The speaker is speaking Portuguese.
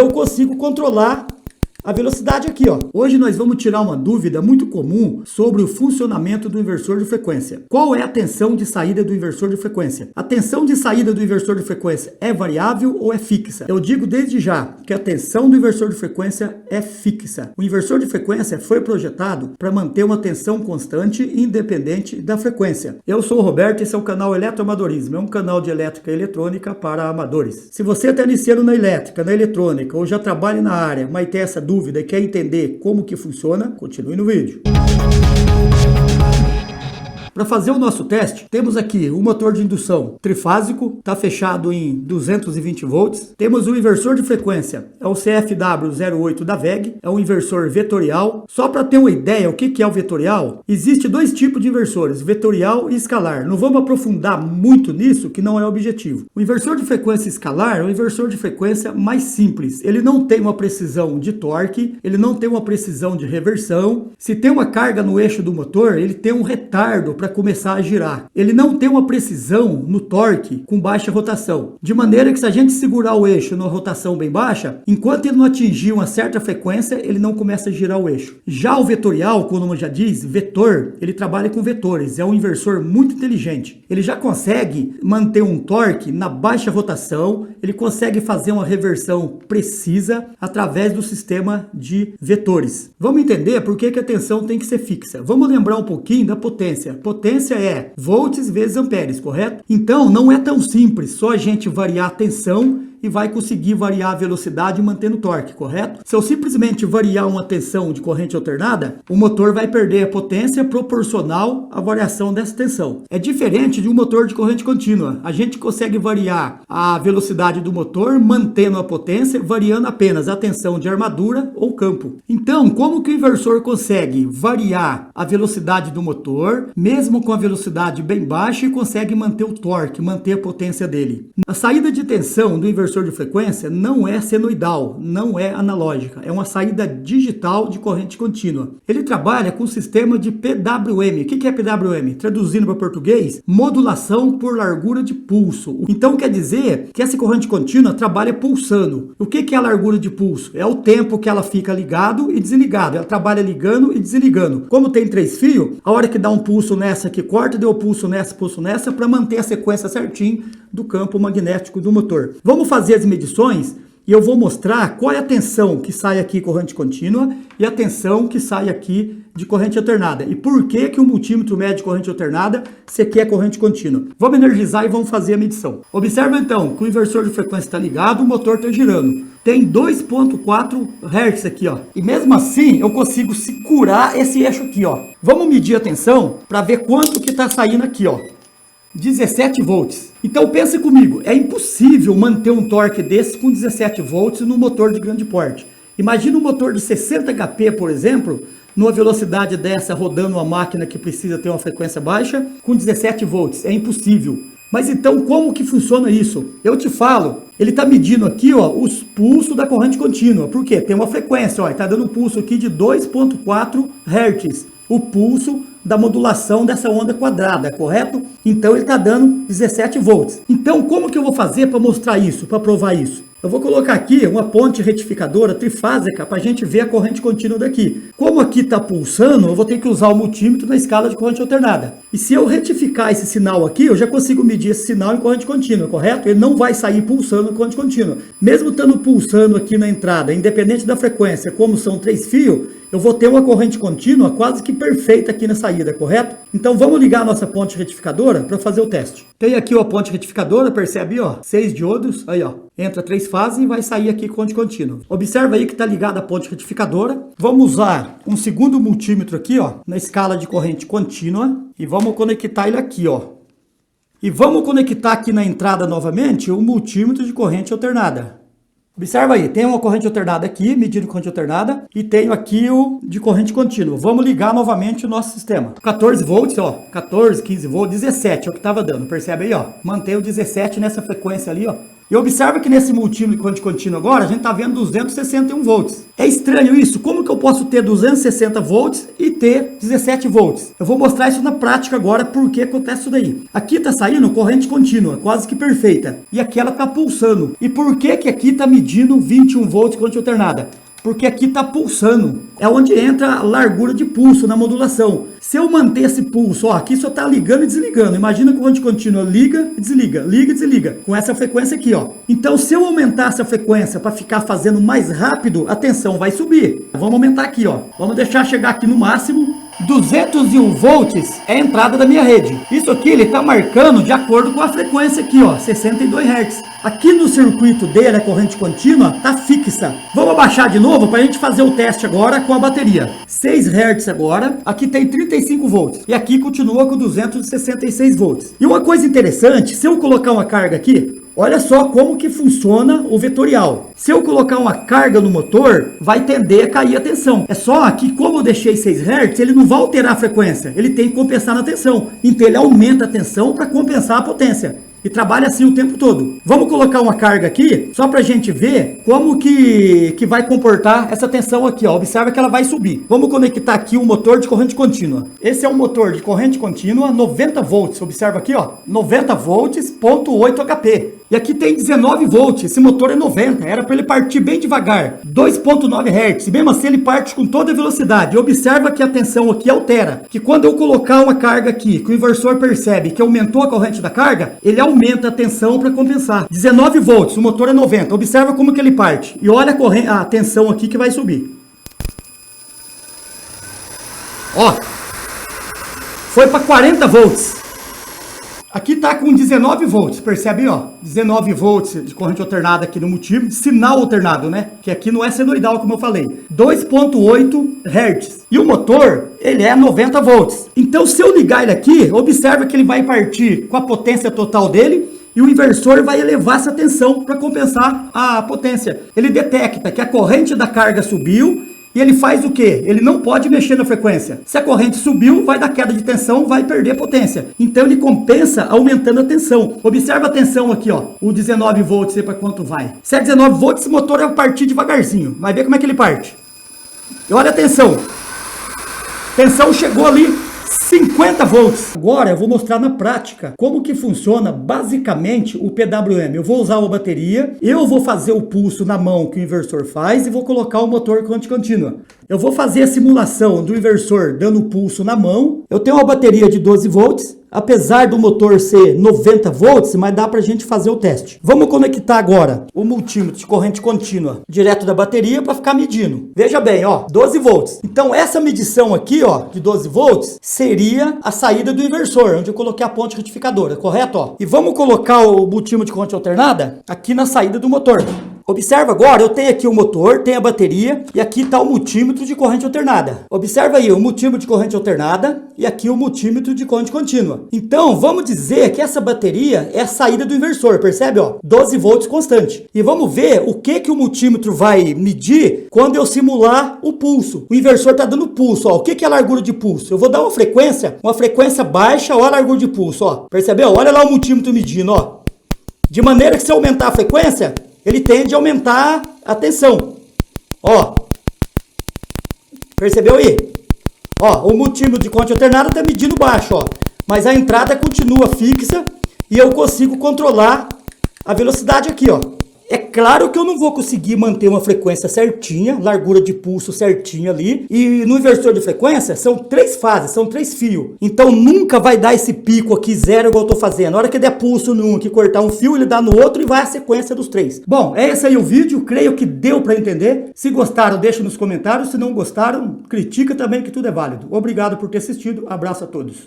eu consigo controlar a velocidade aqui, ó. Hoje nós vamos tirar uma dúvida muito comum sobre o funcionamento do inversor de frequência. Qual é a tensão de saída do inversor de frequência? A tensão de saída do inversor de frequência é variável ou é fixa? Eu digo desde já que a tensão do inversor de frequência é fixa. O inversor de frequência foi projetado para manter uma tensão constante e independente da frequência. Eu sou o Roberto e esse é o canal Eletroamadorismo. É um canal de elétrica e eletrônica para amadores. Se você está iniciando na elétrica, na eletrônica ou já trabalha na área, mas tem essa dúvida e quer entender como que funciona, continue no vídeo. Para fazer o nosso teste, temos aqui o motor de indução trifásico, está fechado em 220 volts. Temos o inversor de frequência, é o CFW08 da WEG, é um inversor vetorial. Só para ter uma ideia o que é o vetorial, existe dois tipos de inversores, vetorial e escalar. Não vamos aprofundar muito nisso, que não é o objetivo. O inversor de frequência escalar é um inversor de frequência mais simples. Ele não tem uma precisão de torque, ele não tem uma precisão de reversão. Se tem uma carga no eixo do motor, ele tem um retardo para começar a girar. Ele não tem uma precisão no torque com baixa rotação. De maneira que se a gente segurar o eixo numa rotação bem baixa, enquanto ele não atingir uma certa frequência, ele não começa a girar o eixo. Já o vetorial, como o nome já diz, vetor, ele trabalha com vetores. É um inversor muito inteligente. Ele já consegue manter um torque na baixa rotação, ele consegue fazer uma reversão precisa através do sistema de vetores. Vamos entender por que a tensão tem que ser fixa. Vamos lembrar um pouquinho da potência. Potência é volts vezes amperes, correto? Então, não é tão simples só a gente variar a tensão e vai conseguir variar a velocidade mantendo o torque, correto? Se eu simplesmente variar uma tensão de corrente alternada, o motor vai perder a potência proporcional à variação dessa tensão. É diferente de um motor de corrente contínua. A gente consegue variar a velocidade do motor mantendo a potência, variando apenas a tensão de armadura ou campo. Então, como que o inversor consegue variar a velocidade do motor, mesmo com a velocidade bem baixa, e consegue manter o torque, manter a potência dele? A saída de tensão do inversor de frequência não é senoidal, não é analógica, é uma saída digital de corrente contínua. Ele trabalha com o sistema de PWM. O que é PWM? Traduzindo para português, modulação por largura de pulso. Então quer dizer que essa corrente contínua trabalha pulsando. O que é a largura de pulso? É o tempo que ela fica ligado e desligado. Ela trabalha ligando e desligando. Como tem 3 fios, a hora que dá um pulso nessa que corta, deu pulso nessa para manter a sequência certinho do campo magnético do motor. Vamos fazer as medições e eu vou mostrar qual é a tensão que sai aqui corrente contínua e a tensão que sai aqui de corrente alternada. E por que que o multímetro mede corrente alternada se aqui é corrente contínua? Vamos energizar e vamos fazer a medição. Observa então que o inversor de frequência está ligado, o motor está girando. Tem 2.4 Hz aqui, ó. E mesmo assim eu consigo segurar esse eixo aqui, ó. Vamos medir a tensão para ver quanto que está saindo aqui, ó. 17 volts. Então pensa comigo, é impossível manter um torque desse com 17 volts no motor de grande porte. Imagina um motor de 60 HP, por exemplo, numa velocidade dessa rodando uma máquina que precisa ter uma frequência baixa com 17 volts. É impossível. Mas então como que funciona isso? Eu te falo, ele está medindo aqui, ó, os pulsos da corrente contínua. Por quê? Tem uma frequência, ó, ele está dando um pulso aqui de 2.4 Hz. O pulso da modulação dessa onda quadrada, correto? Então ele está dando 17 volts. Então como que eu vou fazer para mostrar isso, para provar isso? Eu vou colocar aqui uma ponte retificadora trifásica para a gente ver a corrente contínua daqui. Como aqui está pulsando, eu vou ter que usar o multímetro na escala de corrente alternada. E se eu retificar esse sinal aqui, eu já consigo medir esse sinal em corrente contínua, correto? Ele não vai sair pulsando em corrente contínua. Mesmo estando pulsando aqui na entrada, independente da frequência, como são 3 fios, eu vou ter uma corrente contínua quase que perfeita aqui na saída, correto? Então vamos ligar a nossa ponte retificadora para fazer o teste. Tem aqui ó, a ponte retificadora, percebe, ó, 6 diodos, aí ó, entra 3 fases e vai sair aqui corrente contínua. Observa aí que está ligada a ponte retificadora. Vamos usar um segundo multímetro aqui, ó, na escala de corrente contínua e vamos conectar ele aqui, ó. E vamos conectar aqui na entrada novamente o multímetro de corrente alternada. Observa aí, tem uma corrente alternada aqui, medindo corrente alternada, e tenho aqui o de corrente contínua. Vamos ligar novamente o nosso sistema. 14 volts, ó, 14, 15 volts, 17 é o que estava dando, percebe aí, ó. Mantém o 17 nessa frequência ali, ó. E observa que nesse multímetro de corrente contínua agora, a gente está vendo 261 volts. É estranho isso? Como que eu posso ter 260 volts e ter 17 volts? Eu vou mostrar isso na prática agora, porque acontece isso daí. Aqui está saindo corrente contínua, quase que perfeita. E aqui ela está pulsando. E por que que aqui está medindo 21 volts corrente alternada? Porque aqui está pulsando. É onde entra a largura de pulso na modulação. Se eu manter esse pulso, ó, aqui só está ligando e desligando. Imagina que a corrente contínua liga e desliga, com essa frequência aqui, ó. Então, se eu aumentar essa frequência para ficar fazendo mais rápido, a tensão vai subir. Vamos aumentar aqui, ó. Vamos deixar chegar aqui no máximo. 201 volts é a entrada da minha rede. Isso aqui ele está marcando de acordo com a frequência aqui, ó, 62 Hz. Aqui no circuito dele, a corrente contínua está fixa. Vamos abaixar de novo para a gente fazer o teste agora com a bateria. 6 Hz agora, aqui tem 35 volts. E aqui continua com 266 volts. E uma coisa interessante, se eu colocar uma carga aqui, olha só como que funciona o vetorial. Se eu colocar uma carga no motor, vai tender a cair a tensão. É só que como eu deixei 6 Hz, ele não vai alterar a frequência. Ele tem que compensar na tensão. Então ele aumenta a tensão para compensar a potência. E trabalha assim o tempo todo. Vamos colocar uma carga aqui, só para a gente ver como que vai comportar essa tensão aqui, ó. Observa que ela vai subir. Vamos conectar aqui um motor de corrente contínua. Esse é um motor de corrente contínua, 90 volts. Observa aqui, ó, 90 volts, 0,8 HP. E aqui tem 19 volts, esse motor é 90, era para ele partir bem devagar, 2,9 Hz, e mesmo assim ele parte com toda a velocidade. E observa que a tensão aqui altera, que quando eu colocar uma carga aqui, que o inversor percebe que aumentou a corrente da carga, ele aumenta a tensão para compensar. 19 volts, o motor é 90, observa como que ele parte, e olha a tensão aqui que vai subir. Ó, foi para 40 volts. Aqui está com 19 volts, percebe, ó? 19 volts de corrente alternada aqui no multímetro, sinal alternado, né? Que aqui não é senoidal, como eu falei. 2,8 Hz. E o motor, ele é 90 volts. Então, se eu ligar ele aqui, observa que ele vai partir com a potência total dele e o inversor vai elevar essa tensão para compensar a potência. Ele detecta que a corrente da carga subiu. E ele faz o quê? Ele não pode mexer na frequência. Se a corrente subiu, vai dar queda de tensão, vai perder potência. Então ele compensa aumentando a tensão. Observa a tensão aqui, ó. O 19 volts, sei para quanto vai. Se é 19 volts, esse motor vai partir devagarzinho. Vai ver como é que ele parte. E olha a tensão. Tensão chegou ali 50 volts. Agora eu vou mostrar na prática como que funciona basicamente o PWM. Eu vou usar uma bateria, eu vou fazer o pulso na mão que o inversor faz e vou colocar o motor corrente contínua. Eu vou fazer a simulação do inversor dando pulso na mão. Eu tenho uma bateria de 12 volts. Apesar do motor ser 90 volts, mas dá pra gente fazer o teste. Vamos conectar agora o multímetro de corrente contínua direto da bateria para ficar medindo. Veja bem, ó, 12 volts. Então essa medição aqui, ó, de 12 volts, seria a saída do inversor, onde eu coloquei a ponte retificadora, correto? Ó? E vamos colocar o multímetro de corrente alternada aqui na saída do motor. Observa agora, eu tenho aqui o motor, tem a bateria e aqui está o multímetro de corrente alternada. Observa aí o multímetro de corrente alternada e aqui o multímetro de corrente contínua. Então, vamos dizer que essa bateria é a saída do inversor, percebe? Ó, 12 volts constante. E vamos ver o que o multímetro vai medir quando eu simular o pulso. O inversor está dando pulso, ó. O que é a largura de pulso? Eu vou dar uma frequência baixa, olha a largura de pulso, ó. Percebeu? Olha lá o multímetro medindo, ó. De maneira que se eu aumentar a frequência, ele tende a aumentar a tensão. Ó. Percebeu aí? Ó, o multímetro de corrente alternada está medindo baixo, ó. Mas a entrada continua fixa e eu consigo controlar a velocidade aqui, ó. É claro que eu não vou conseguir manter uma frequência certinha, largura de pulso certinha ali. E no inversor de frequência são 3 fases, são 3 fios. Então nunca vai dar esse pico aqui zero igual eu tô fazendo. Na hora que der pulso num, que cortar um fio, ele dá no outro e vai a sequência dos 3. Bom, é esse aí o vídeo. Creio que deu para entender. Se gostaram, deixa nos comentários. Se não gostaram, critica também que tudo é válido. Obrigado por ter assistido. Abraço a todos.